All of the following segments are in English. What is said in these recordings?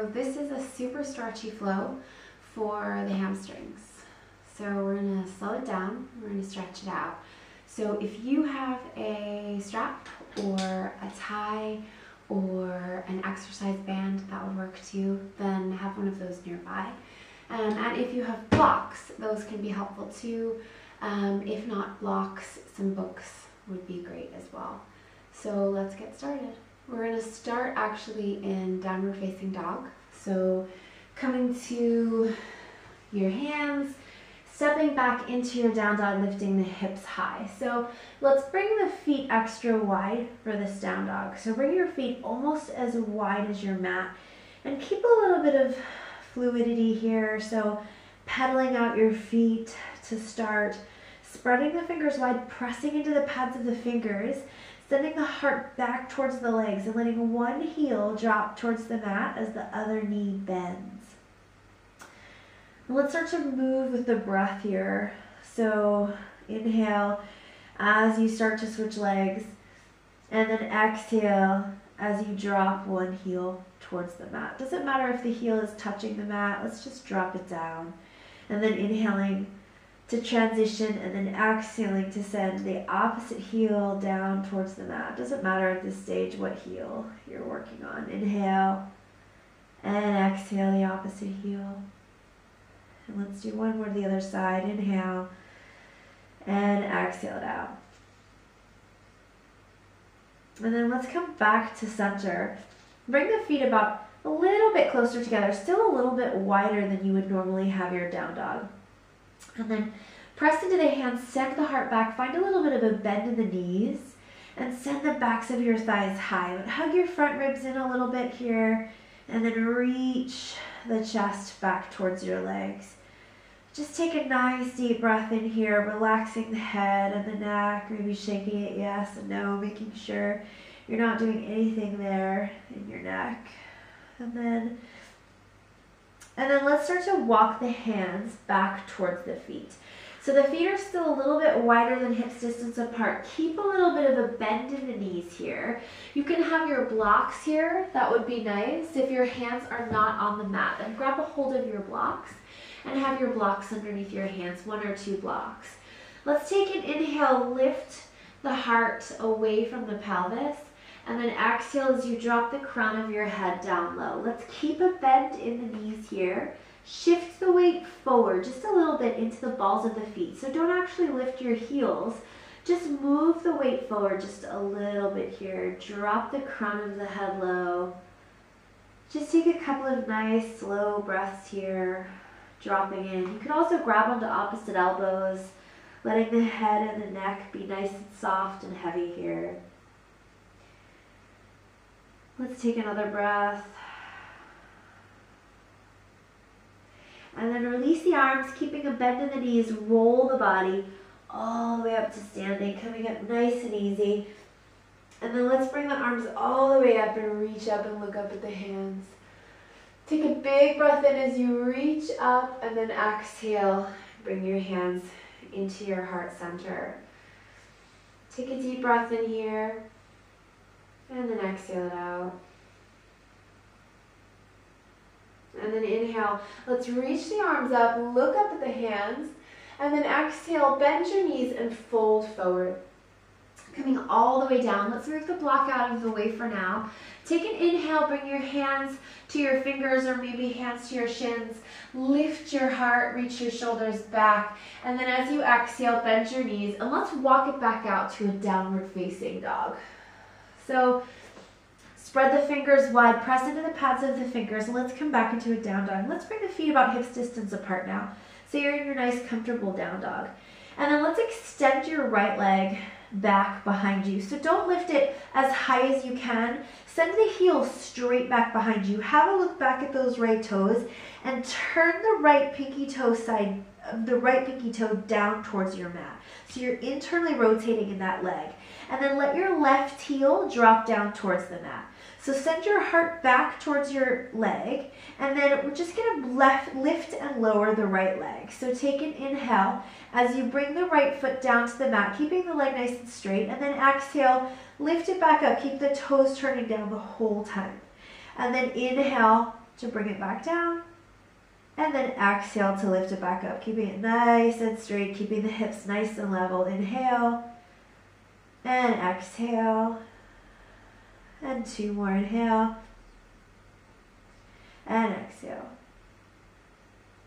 So this is a super stretchy flow for the hamstrings. So we're going to slow it down, we're going to stretch it out. So if you have a strap or a tie or an exercise band, that would work too, then have one of those nearby. And if you have blocks, those can be helpful too. If not blocks, some books would be great as well. So let's get started. We're going to start actually in downward facing dog. So coming to your hands, stepping back into your down dog, lifting the hips high. So let's bring the feet extra wide for this down dog. So bring your feet almost as wide as your mat and keep a little bit of fluidity here. So pedaling out your feet to start, spreading the fingers wide, pressing into the pads of the fingers, sending the heart back towards the legs and letting one heel drop towards the mat as the other knee bends. And let's start to move with the breath here. So inhale as you start to switch legs, and then exhale as you drop one heel towards the mat. Doesn't matter if the heel is touching the mat, let's just drop it down. And then inhaling to transition, and then exhaling to send the opposite heel down towards the mat. Doesn't matter at this stage what heel you're working on. Inhale and exhale the opposite heel. And let's do one more to the other side. Inhale and exhale it out. And then let's come back to center. Bring the feet about a little bit closer together, still a little bit wider than you would normally have your down dog. And then press into the hands, send the heart back, find a little bit of a bend in the knees, and send the backs of your thighs high. But hug your front ribs in a little bit here, and then reach the chest back towards your legs. Just take a nice deep breath in here, relaxing the head and the neck, maybe shaking it yes and no, making sure you're not doing anything there in your neck. And then let's start to walk the hands back towards the feet. So the feet are still a little bit wider than hips distance apart. Keep a little bit of a bend in the knees here. You can have your blocks here. That would be nice. If your hands are not on the mat, then grab a hold of your blocks and have your blocks underneath your hands, 1 or 2 blocks. Let's take an inhale, lift the heart away from the pelvis, and then exhale as you drop the crown of your head down low. Let's keep a bend in the knees here. Shift the weight forward just a little bit into the balls of the feet. So don't actually lift your heels. Just move the weight forward just a little bit here. Drop the crown of the head low. Just take a couple of nice slow breaths here, dropping in. You can also grab onto opposite elbows, letting the head and the neck be nice and soft and heavy here. Let's take another breath. And then release the arms, keeping a bend in the knees. Roll the body all the way up to standing, coming up nice and easy. And then let's bring the arms all the way up and reach up and look up at the hands. Take a big breath in as you reach up, and then exhale. Bring your hands into your heart center. Take a deep breath in here. And then exhale it out. And then inhale. Let's reach the arms up, look up at the hands, and then exhale, bend your knees and fold forward. Coming all the way down. Let's move the block out of the way for now. Take an inhale, bring your hands to your fingers or maybe hands to your shins. Lift your heart, reach your shoulders back. And then as you exhale, bend your knees, and let's walk it back out to a downward facing dog. So spread the fingers wide, press into the pads of the fingers, and let's come back into a down dog. Let's bring the feet about hips distance apart now. So you're in your nice comfortable down dog. And then let's extend your right leg back behind you. So don't lift it as high as you can. Send the heel straight back behind you. Have a look back at those right toes and turn the right pinky toe down towards your mat. So you're internally rotating in that leg. And then let your left heel drop down towards the mat. So send your heart back towards your leg, and then we're just going to lift and lower the right leg. So take an inhale as you bring the right foot down to the mat, keeping the leg nice and straight, and then exhale, lift it back up, keep the toes turning down the whole time. And then inhale, to bring it back down. And then exhale to lift it back up, keeping it nice and straight, keeping the hips nice and level. Inhale and exhale. And 2 more, inhale and exhale.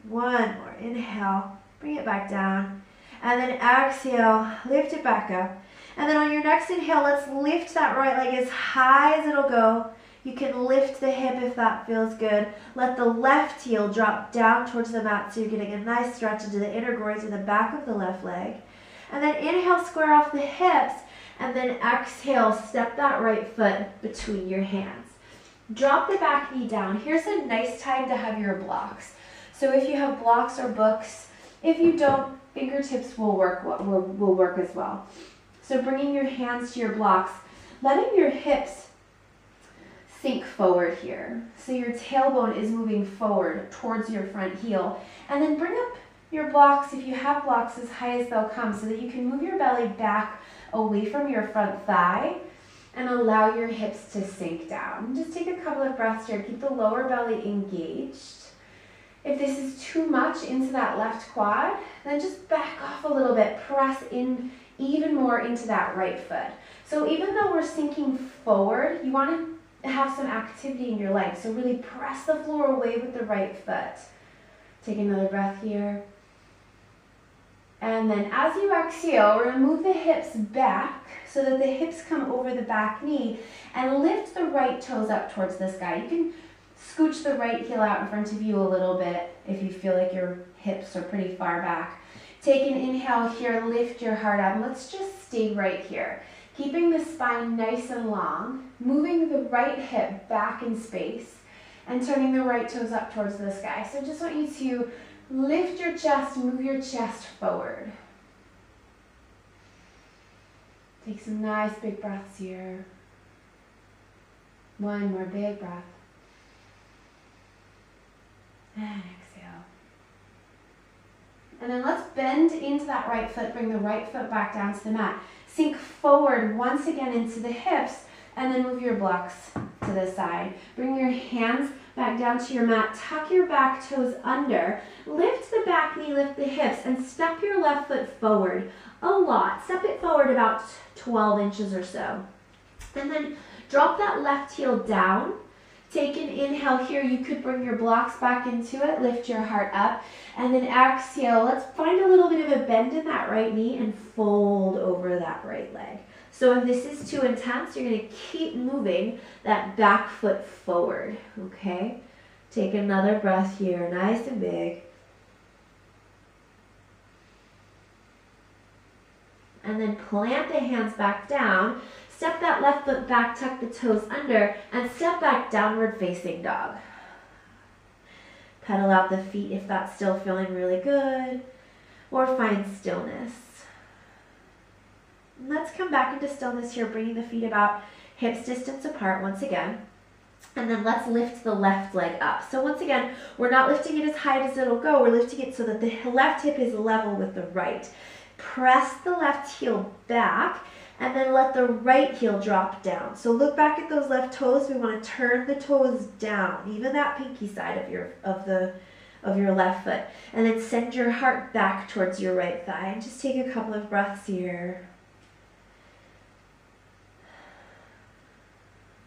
1 more, inhale, bring it back down. And then exhale, lift it back up. And then on your next inhale, let's lift that right leg as high as it'll go. You can lift the hip if that feels good. Let the left heel drop down towards the mat so you're getting a nice stretch into the inner groins in the back of the left leg. And then inhale, square off the hips. And then exhale, step that right foot between your hands. Drop the back knee down. Here's a nice time to have your blocks. So if you have blocks or books, if you don't, fingertips will work as well. So bringing your hands to your blocks, letting your hips sink forward here. So your tailbone is moving forward towards your front heel. And then bring up your blocks, if you have blocks, as high as they'll come so that you can move your belly back away from your front thigh and allow your hips to sink down. Just take a couple of breaths here. Keep the lower belly engaged. If this is too much into that left quad, then just back off a little bit. Press in even more into that right foot. So even though we're sinking forward, you want to have some activity in your legs. So really press the floor away with the right foot. Take another breath here. And then as you exhale, we're going to move the hips back so that the hips come over the back knee and lift the right toes up towards the sky. You can scooch the right heel out in front of you a little bit if you feel like your hips are pretty far back. Take an inhale here, lift your heart up. Let's just stay right here. Keeping the spine nice and long, moving the right hip back in space, and turning the right toes up towards the sky. So I just want you to lift your chest, move your chest forward. Take some nice big breaths here. 1 more big breath. And exhale. And then let's bend into that right foot, bring the right foot back down to the mat. Sink forward once again into the hips, and then move your blocks to the side. Bring your hands back down to your mat, tuck your back toes under, lift the back knee, lift the hips, and step your left foot forward a lot. Step it forward about 12 inches or so. And then drop that left heel down. Take an inhale here. You could bring your blocks back into it, lift your heart up, and then exhale. Let's find a little bit of a bend in that right knee and fold over that right leg. So if this is too intense, you're going to keep moving that back foot forward, okay? Take another breath here, nice and big. And then plant the hands back down. Step that left foot back, tuck the toes under, and step back, downward facing dog. Pedal out the feet if that's still feeling really good, or find stillness. Let's come back into stillness here, bringing the feet about hips distance apart once again. And then let's lift the left leg up. So once again, we're not lifting it as high as it'll go. We're lifting it so that the left hip is level with the right. Press the left heel back, and then let the right heel drop down. So look back at those left toes. We want to turn the toes down, even that pinky side of your left foot. And then send your heart back towards your right thigh. And just take a couple of breaths here.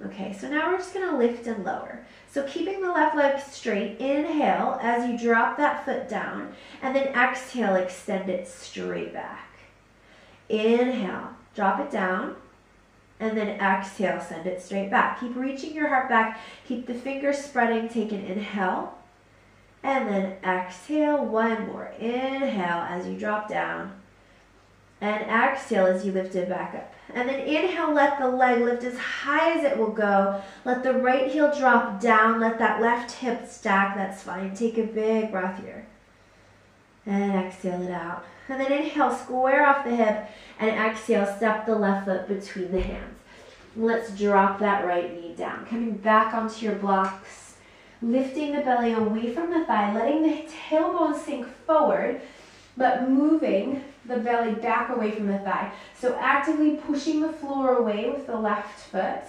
Okay, so now we're just going to lift and lower. So keeping the left leg straight, inhale as you drop that foot down, and then exhale, extend it straight back. Inhale, drop it down, and then exhale, send it straight back. Keep reaching your heart back, keep the fingers spreading, take an inhale, and then exhale, 1 more. Inhale as you drop down, and exhale as you lift it back up. And then inhale, let the leg lift as high as it will go. Let the right heel drop down. Let that left hip stack. That's fine. Take a big breath here. And exhale it out. And then inhale, square off the hip. And exhale, step the left foot between the hands. Let's drop that right knee down. Coming back onto your blocks. Lifting the belly away from the thigh. Letting the tailbone sink forward, but moving the belly back away from the thigh. So actively pushing the floor away with the left foot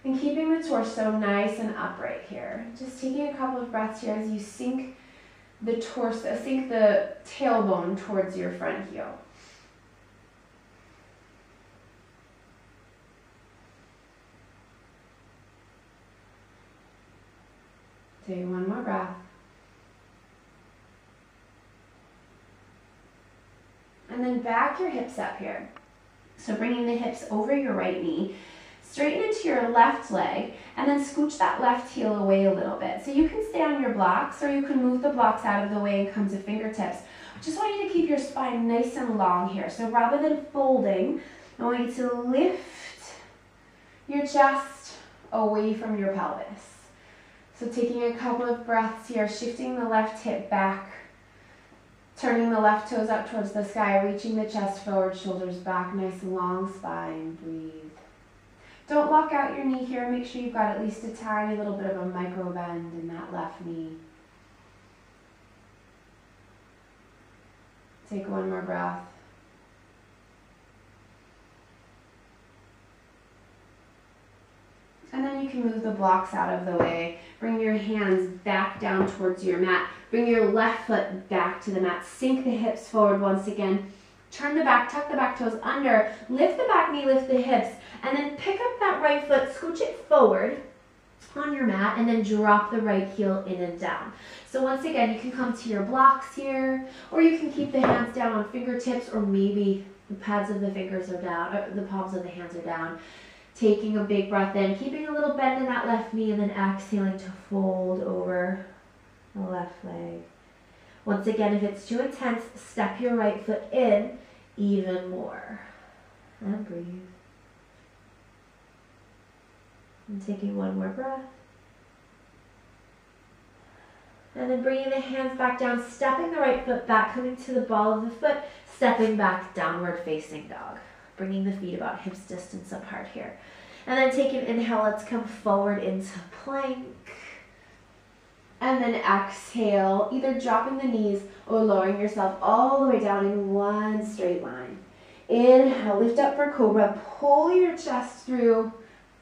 And keeping the torso nice and upright here. Just taking a couple of breaths here as you sink the torso, sink the tailbone towards your front heel. Take one more breath. And then back your hips up here. So bringing the hips over your right knee, straighten into your left leg, and then scooch that left heel away a little bit. So you can stay on your blocks, or you can move the blocks out of the way and come to fingertips. I just want you to keep your spine nice and long here. So rather than folding, I want you to lift your chest away from your pelvis. So taking a couple of breaths here, shifting the left hip back, turning the left toes up towards the sky, reaching the chest forward, shoulders back, nice long spine, breathe. Don't lock out your knee here. Make sure you've got at least a tiny little bit of a micro bend in that left knee. Take one more breath. And then you can move the blocks out of the way. Bring your hands back down towards your mat. Bring your left foot back to the mat. Sink the hips forward once again. Turn the back, tuck the back toes under. Lift the back knee, lift the hips. And then pick up that right foot, scooch it forward on your mat, and then drop the right heel in and down. So once again, you can come to your blocks here, or you can keep the hands down on fingertips, or maybe the pads of the fingers are down, or the palms of the hands are down. Taking a big breath in, keeping a little bend in that left knee, and then exhaling to fold over the left leg. Once again, if it's too intense, step your right foot in even more. And breathe. And taking one more breath. And then bringing the hands back down, stepping the right foot back, coming to the ball of the foot, stepping back, downward facing dog. Bringing the feet about hips distance apart here. And then take an inhale, let's come forward into plank. And then exhale, either dropping the knees or lowering yourself all the way down in one straight line. Inhale, lift up for cobra, pull your chest through,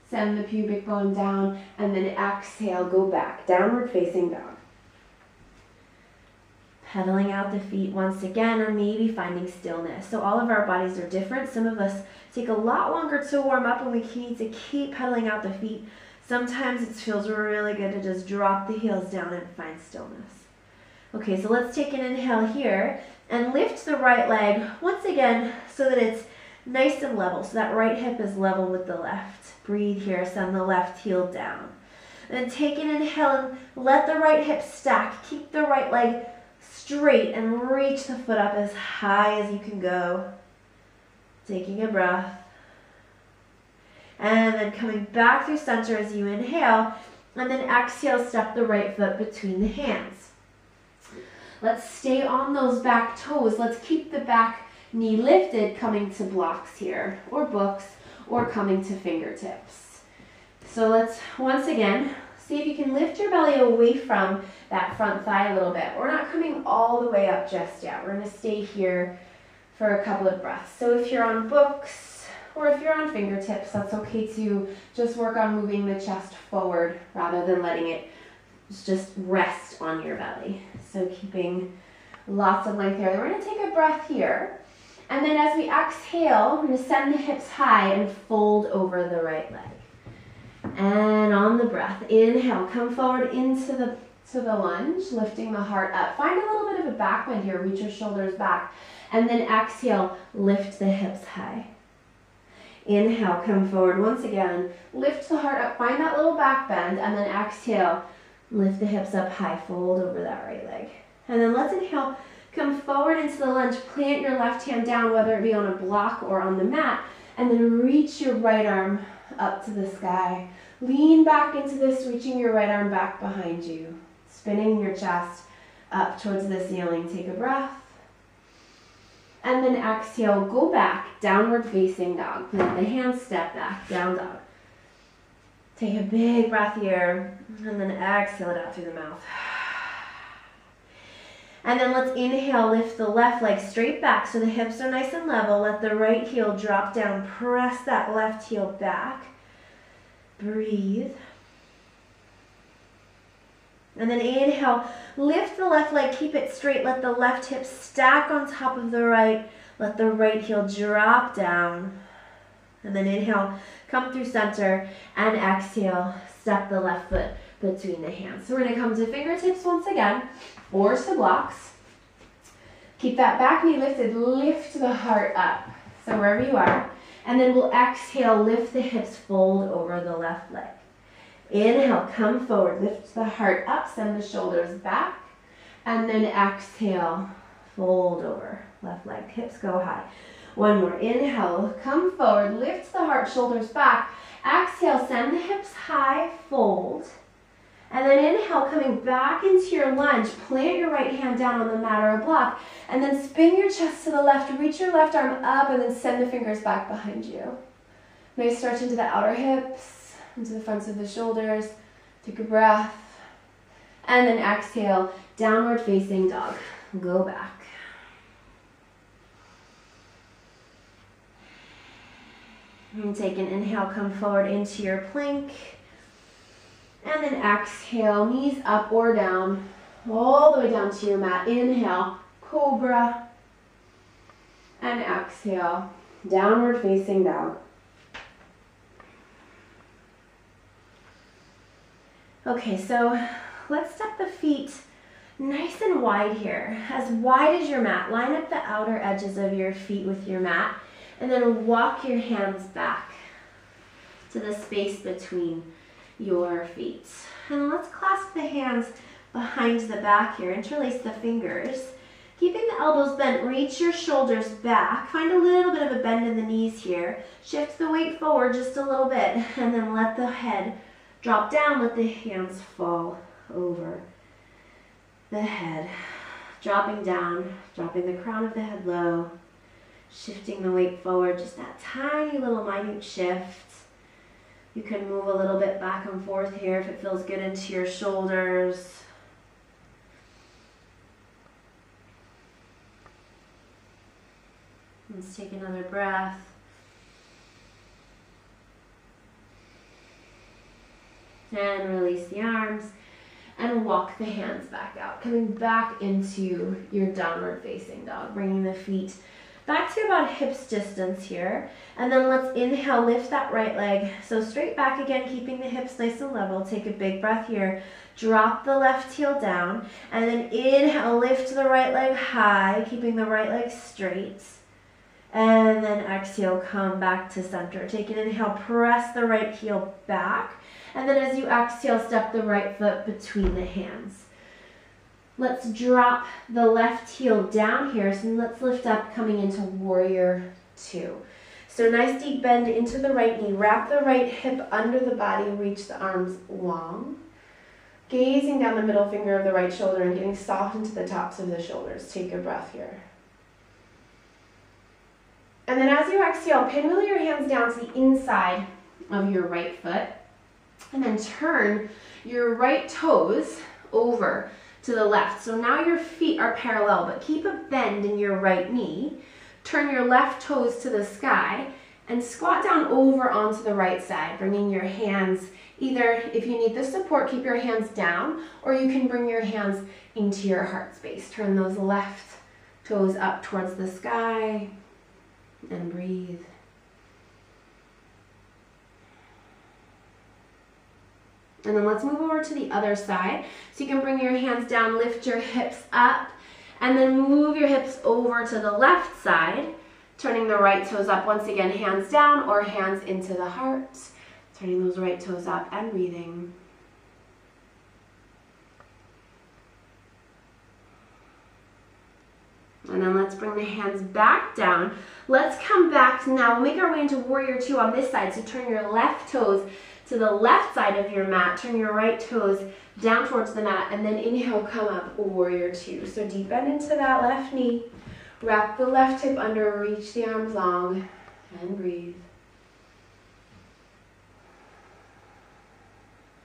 send the pubic bone down, and then exhale, go back, downward facing dog. Pedaling out the feet once again, or maybe finding stillness. So all of our bodies are different. Some of us take a lot longer to warm up, and we need to keep pedaling out the feet. Sometimes it feels really good to just drop the heels down and find stillness. Okay, so let's take an inhale here and lift the right leg once again so that it's nice and level. So that right hip is level with the left. Breathe here, send the left heel down. Then take an inhale and let the right hip stack. Keep the right leg straight and reach the foot up as high as you can go. Taking a breath. And then coming back through center as you inhale. And then exhale, step the right foot between the hands. Let's stay on those back toes. Let's keep the back knee lifted, coming to blocks here, or books, or coming to fingertips. So let's, once again, see if you can lift your belly away from that front thigh a little bit. We're not coming all the way up just yet. We're going to stay here for a couple of breaths. So if you're on books or if you're on fingertips, that's okay to just work on moving the chest forward rather than letting it just rest on your belly. So keeping lots of length here. Then we're going to take a breath here. And then as we exhale, we're going to send the hips high and fold over the right leg. And on the breath, inhale, come forward into the lunge, lifting the heart up. Find a little bit of a back bend here, reach your shoulders back. And then exhale, lift the hips high. Inhale, come forward once again, lift the heart up, find that little back bend, and then exhale, lift the hips up high, fold over that right leg. And then let's inhale, come forward into the lunge, plant your left hand down, whether it be on a block or on the mat, and then reach your right arm up to the sky. Lean back into this, reaching your right arm back behind you. Spinning your chest up towards the ceiling. Take a breath. And then exhale, go back, downward facing dog. Plant the hands, step back, down dog. Take a big breath here, and then exhale it out through the mouth. And then let's inhale, lift the left leg straight back so the hips are nice and level. Let the right heel drop down, press that left heel back. Breathe. And then inhale, lift the left leg, keep it straight, let the left hip stack on top of the right, let the right heel drop down. And then inhale, come through center, and exhale, step the left foot between the hands. So we're gonna come to fingertips once again, or to blocks. Keep that back knee lifted, lift the heart up. So wherever you are, and then we'll exhale, lift the hips, fold over the left leg. Inhale, come forward, lift the heart up, send the shoulders back, and then exhale, fold over, left leg, hips go high. One more, inhale, come forward, lift the heart, shoulders back, exhale, send the hips high, fold, and then inhale, coming back into your lunge, plant your right hand down on the mat or a block, and then spin your chest to the left, reach your left arm up, and then send the fingers back behind you. Nice stretch into the outer hips, into the fronts of the shoulders. Take a breath. And then exhale, downward facing dog. Go back. And take an inhale, come forward into your plank. And then exhale, knees up or down, all the way down to your mat. Inhale, cobra. And exhale, downward facing dog. Okay, so let's step the feet nice and wide here, as wide as your mat. Line up the outer edges of your feet with your mat, and then walk your hands back to the space between your feet. And let's clasp the hands behind the back here, interlace the fingers. Keeping the elbows bent, reach your shoulders back. Find a little bit of a bend in the knees here. Shift the weight forward just a little bit, and then let the head drop down, let the hands fall over the head. Dropping down, dropping the crown of the head low, shifting the weight forward, just that tiny little minute shift. You can move a little bit back and forth here if it feels good into your shoulders. Let's take another breath. And release the arms and walk the hands back out, coming back into your downward facing dog, bringing the feet back to about hips distance here. And then let's inhale, lift that right leg. So straight back again, keeping the hips nice and level. Take a big breath here. Drop the left heel down. And then inhale, lift the right leg high, keeping the right leg straight. And then exhale, come back to center. Take an inhale, press the right heel back. And then as you exhale, step the right foot between the hands. Let's drop the left heel down here. So let's lift up, coming into warrior two. So nice deep bend into the right knee. Wrap the right hip under the body. Reach the arms long. Gazing down the middle finger of the right shoulder and getting soft into the tops of the shoulders. Take a breath here. And then as you exhale, pinwheel your hands down to the inside of your right foot. And then turn your right toes over to the left. So now your feet are parallel, but keep a bend in your right knee. Turn your left toes to the sky and squat down over onto the right side, bringing your hands, either if you need the support, keep your hands down, or you can bring your hands into your heart space. Turn those left toes up towards the sky and breathe. And then let's move over to the other side. So you can bring your hands down, lift your hips up, and then move your hips over to the left side, turning the right toes up. Once again, hands down or hands into the heart. Turning those right toes up and breathing. And then let's bring the hands back down. Let's come back now. We'll make our way into warrior two on this side. So turn your left toes to the left side of your mat. Turn your right toes down towards the mat. And then inhale, come up, warrior two. So deep bend into that left knee. Wrap the left hip under, reach the arms long, and breathe.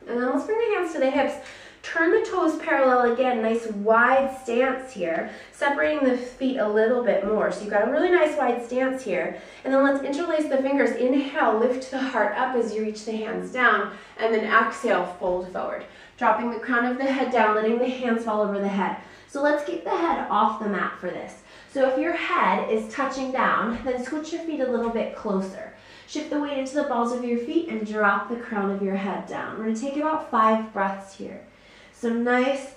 And then let's bring the hands to the hips. Turn the toes parallel again, nice wide stance here, separating the feet a little bit more. So you've got a really nice wide stance here. And then let's interlace the fingers. Inhale, lift the heart up as you reach the hands down, and then exhale, fold forward. Dropping the crown of the head down, letting the hands fall over the head. So let's keep the head off the mat for this. So if your head is touching down, then switch your feet a little bit closer. Shift the weight into the balls of your feet and drop the crown of your head down. We're going to take about 5 breaths here. So nice,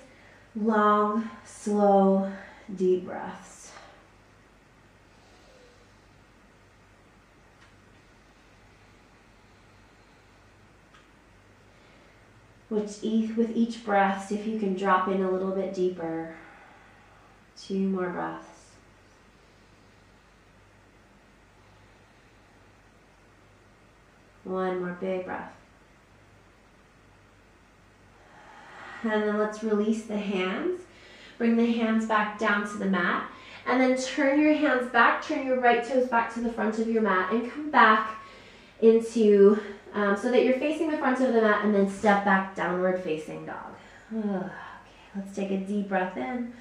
long, slow, deep breaths. With each breath, see if you can drop in a little bit deeper. 2 more breaths. One more big breath. And then let's release the hands. Bring the hands back down to the mat. And then turn your hands back, turn your right toes back to the front of your mat and come back into, so that you're facing the front of the mat, and then step back, downward facing dog. Okay, let's take a deep breath in.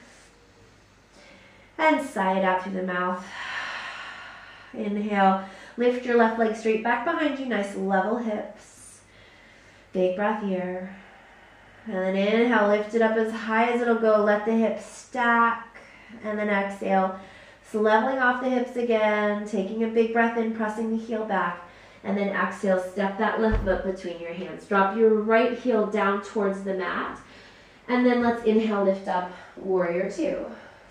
And sigh it out through the mouth. Inhale, lift your left leg straight back behind you, nice level hips. Big breath here. And then inhale, lift it up as high as it'll go, let the hips stack. And then exhale, so leveling off the hips again, taking a big breath in, pressing the heel back. And then exhale, step that left foot between your hands. Drop your right heel down towards the mat. And then let's inhale, lift up, warrior 2.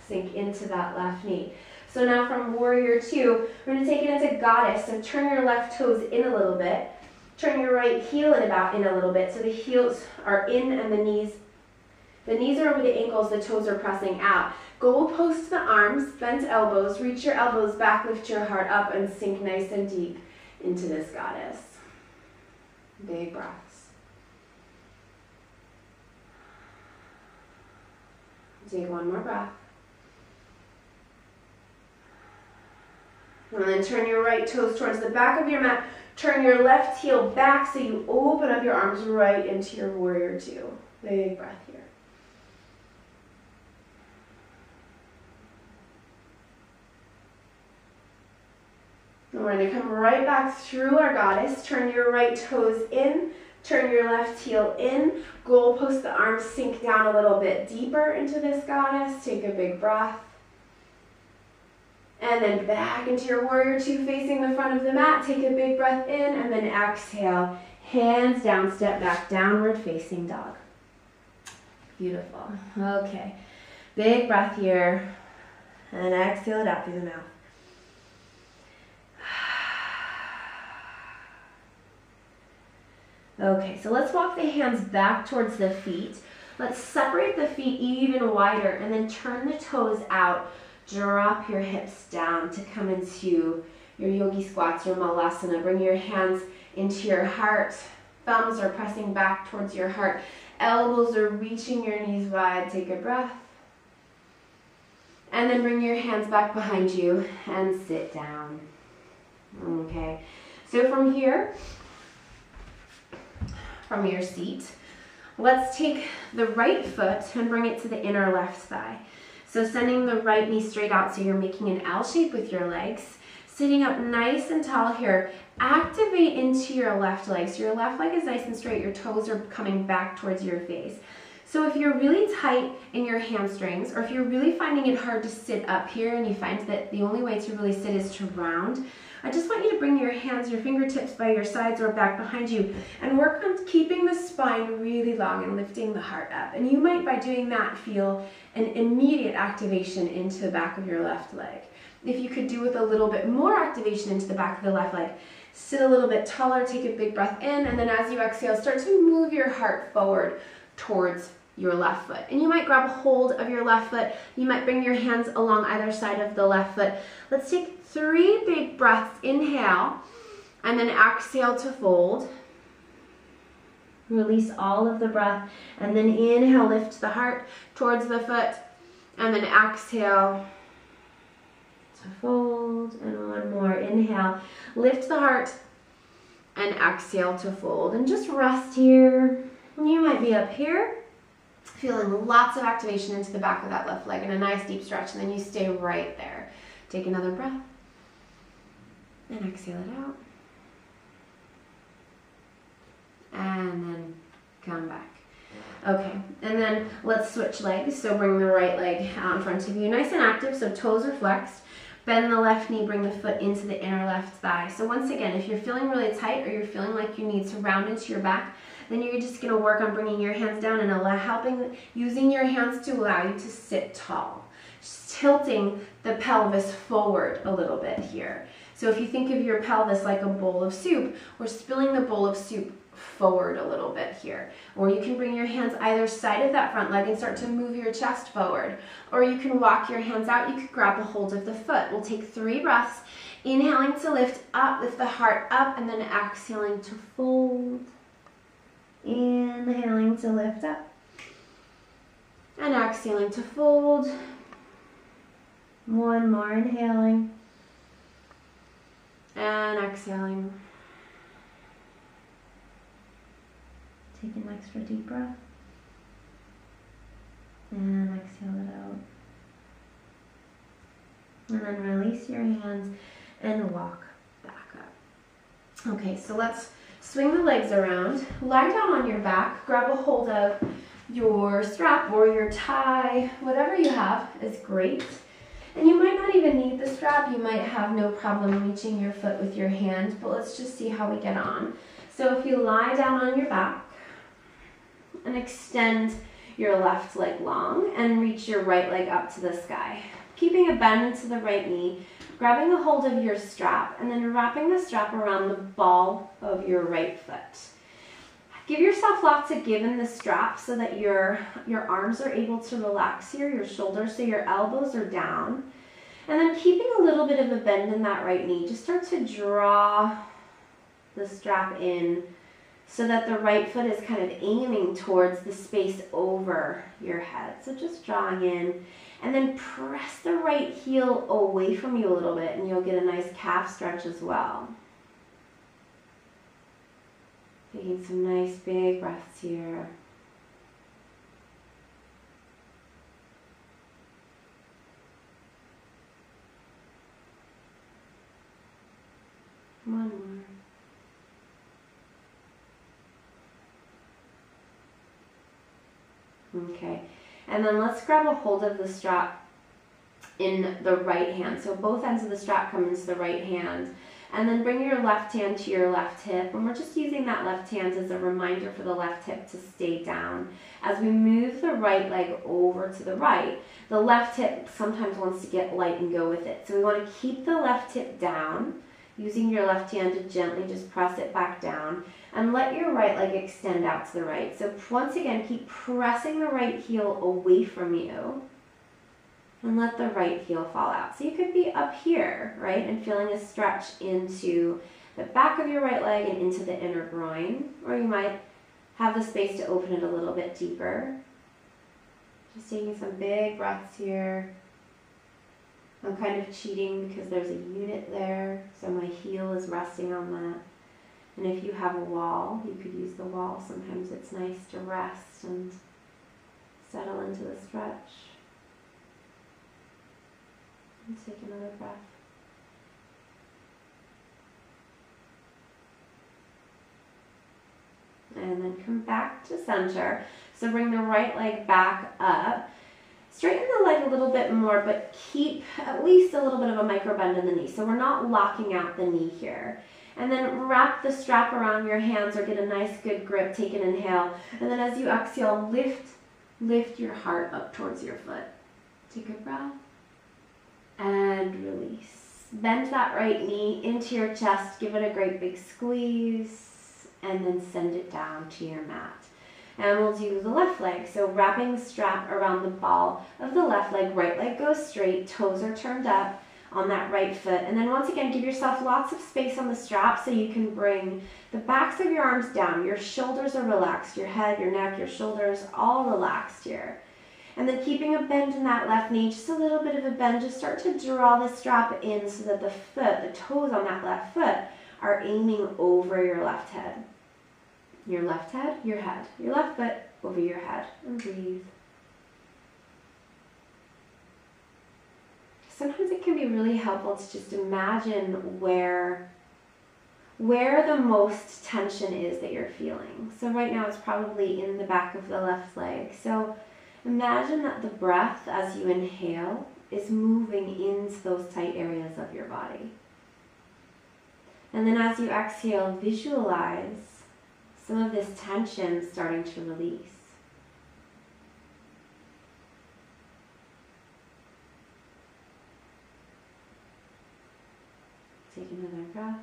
Sink into that left knee. So now from warrior 2, we're going to take it into goddess. So turn your left toes in a little bit. Turn your right heel in a little bit. So the heels are in and the knees are over the ankles, the toes are pressing out. Goal post the arms, bent elbows, reach your elbows back, lift your heart up, and sink nice and deep into this goddess. Big breaths. Take one more breath. And then turn your right toes towards the back of your mat. Turn your left heel back so you open up your arms right into your warrior 2. Big breath here. And we're going to come right back through our goddess. Turn your right toes in. Turn your left heel in. Goal post the arms, sink down a little bit deeper into this goddess. Take a big breath. And then back into your warrior 2 facing the front of the mat. Take a big breath in and then exhale. Hands down, step back, downward facing dog. Beautiful. Okay. Big breath here. And exhale it out through the mouth. Okay, so let's walk the hands back towards the feet. Let's separate the feet even wider and then turn the toes out. Drop your hips down to come into your yogi squats or malasana. Bring your hands into your heart. Thumbs are pressing back towards your heart. Elbows are reaching your knees wide. Take a breath. And then bring your hands back behind you and sit down. Okay, so from here, from your seat, let's take the right foot and bring it to the inner left thigh. So sending the right knee straight out so you're making an L shape with your legs. Sitting up nice and tall here. Activate into your left leg. So your left leg is nice and straight. Your toes are coming back towards your face. So if you're really tight in your hamstrings, or if you're really finding it hard to sit up here and you find that the only way to really sit is to round, I just want you to bring your hands, your fingertips by your sides or back behind you and work on keeping the spine really long and lifting the heart up. And you might, by doing that, feel an immediate activation into the back of your left leg. If you could do with a little bit more activation into the back of the left leg, sit a little bit taller, take a big breath in, and then as you exhale, start to move your heart forward towards your left foot. And you might grab hold of your left foot. You might bring your hands along either side of the left foot. Let's take 3 big breaths. Inhale, and then exhale to fold. Release all of the breath, and then inhale, lift the heart towards the foot, and then exhale to fold, and one more. Inhale, lift the heart, and exhale to fold. And just rest here. You might be up here, Feeling lots of activation into the back of that left leg and a nice deep stretch, and then you stay right there. Take another breath and exhale it out. And then come back. Okay, and then let's switch legs. So bring the right leg out in front of you, nice and active, so toes are flexed. Bend the left knee, bring the foot into the inner left thigh. So once again, if you're feeling really tight or you're feeling like you need to round into your back, then you're just gonna work on bringing your hands down and using your hands to allow you to sit tall. Just tilting the pelvis forward a little bit here. So if you think of your pelvis like a bowl of soup, we're spilling the bowl of soup forward a little bit here. Or you can bring your hands either side of that front leg and start to move your chest forward. Or you can walk your hands out, you could grab a hold of the foot. We'll take 3 breaths, inhaling to lift up, lift the heart up, and then exhaling to fold. Inhaling to lift up. And exhaling to fold. One more, inhaling. And exhaling. Take an extra deep breath. And exhale it out. And then release your hands and walk back up. Okay, so let's swing the legs around. Lie down on your back. Grab a hold of your strap or your tie. Whatever you have is great. And you might not even need the strap. You might have no problem reaching your foot with your hand, but let's just see how we get on. So if you lie down on your back and extend your left leg long and reach your right leg up to the sky, keeping a bend into the right knee, grabbing a hold of your strap and then wrapping the strap around the ball of your right foot. Give yourself lots of give in the strap so that your arms are able to relax here, your shoulders, so your elbows are down. And then keeping a little bit of a bend in that right knee, just start to draw the strap in so that the right foot is kind of aiming towards the space over your head. So just drawing in, and then press the right heel away from you a little bit and you'll get a nice calf stretch as well. Taking some nice big breaths here. One more. Okay, and then let's grab a hold of the strap in the right hand. So both ends of the strap come into the right hand. And then bring your left hand to your left hip. And we're just using that left hand as a reminder for the left hip to stay down. As we move the right leg over to the right, the left hip sometimes wants to get light and go with it. So we want to keep the left hip down, using your left hand to gently just press it back down. And let your right leg extend out to the right. So once again, keep pressing the right heel away from you. And let the right heel fall out. So you could be up here, right, and feeling a stretch into the back of your right leg and into the inner groin. Or you might have the space to open it a little bit deeper. Just taking some big breaths here. I'm kind of cheating because there's a unit there, so my heel is resting on that. And if you have a wall, you could use the wall. Sometimes it's nice to rest and settle into the stretch. And take another breath. And then come back to center. So bring the right leg back up. Straighten the leg a little bit more, but keep at least a little bit of a micro bend in the knee. So we're not locking out the knee here. And then wrap the strap around your hands or get a nice good grip. Take an inhale. And then as you exhale, lift your heart up towards your foot. Take a breath. And release. Bend that right knee into your chest. Give it a great big squeeze. And then send it down to your mat. And we'll do the left leg. So wrapping the strap around the ball of the left leg. Right leg goes straight. Toes are turned up on that right foot. And then once again, give yourself lots of space on the strap so you can bring the backs of your arms down. Your shoulders are relaxed. Your head, your neck, your shoulders, all relaxed here. And then keeping a bend in that left knee, just a little bit of a bend, just start to draw the strap in so that the foot, the toes on that left foot, are aiming over your left head. Your left head, your head. Your left foot over your head. And breathe. Sometimes it can be really helpful to just imagine where the most tension is that you're feeling. So right now it's probably in the back of the left leg. So imagine that the breath as you inhale is moving into those tight areas of your body. And then as you exhale, visualize some of this tension starting to release. Take another breath.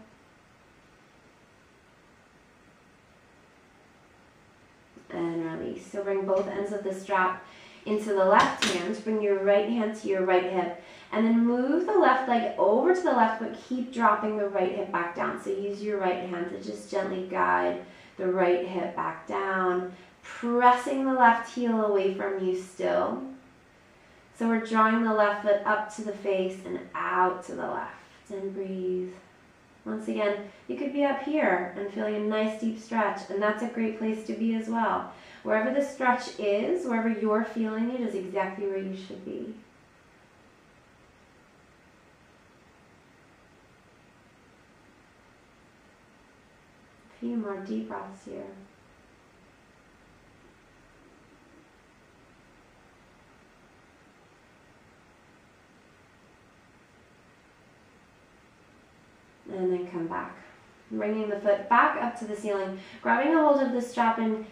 And release. So bring both ends of the strap into the left hand. Bring your right hand to your right hip. And then move the left leg over to the left, but keep dropping the right hip back down. So use your right hand to just gently guide the right hip back down, pressing the left heel away from you still. So we're drawing the left foot up to the face and out to the left. And breathe. Once again, you could be up here and feeling a nice deep stretch, and that's a great place to be as well. Wherever the stretch is, wherever you're feeling it, is exactly where you should be. A few more deep breaths here. And then come back. Bringing the foot back up to the ceiling, grabbing a hold of the strap in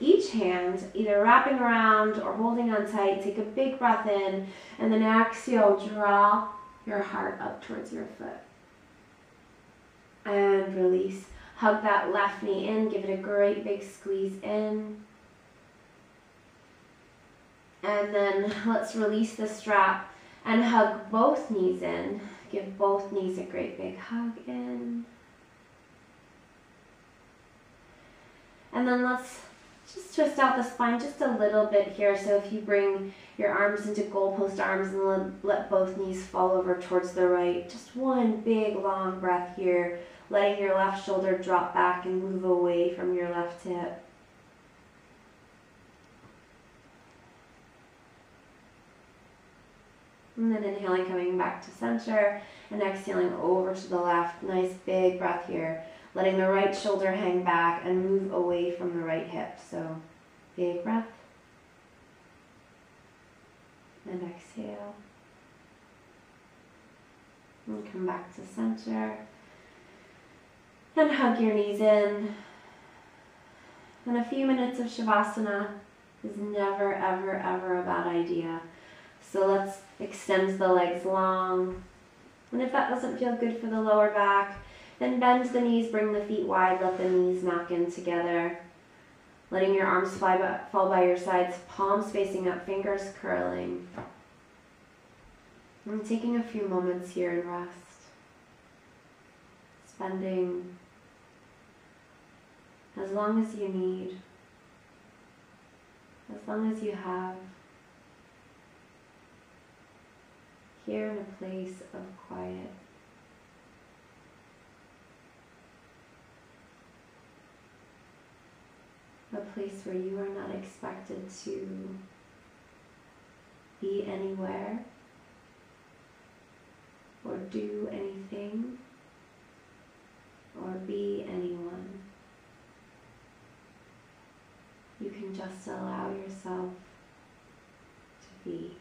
each hand, either wrapping around or holding on tight. Take a big breath in, and then exhale, draw your heart up towards your foot. And release. Hug that left knee in, give it a great big squeeze in. And then let's release the strap and hug both knees in. Give both knees a great big hug in. And then let's just twist out the spine just a little bit here. So if you bring your arms into goalpost arms and let both knees fall over towards the right. Just one big long breath here, letting your left shoulder drop back and move away from your left hip. And then inhaling, coming back to center, and exhaling over to the left. Nice big breath here. Letting the right shoulder hang back and move away from the right hip. So big breath. And exhale. And come back to center. And hug your knees in. And a few minutes of Shavasana is never, ever, ever a bad idea. So let's extend the legs long. And if that doesn't feel good for the lower back, then bend the knees, bring the feet wide, let the knees knock in together. Letting your arms fall by your sides, palms facing up, fingers curling. And taking a few moments here and rest. Spending as long as you need, as long as you have, here in a place of quiet. A place where you are not expected to be anywhere or do anything or be anyone. You can just allow yourself to be.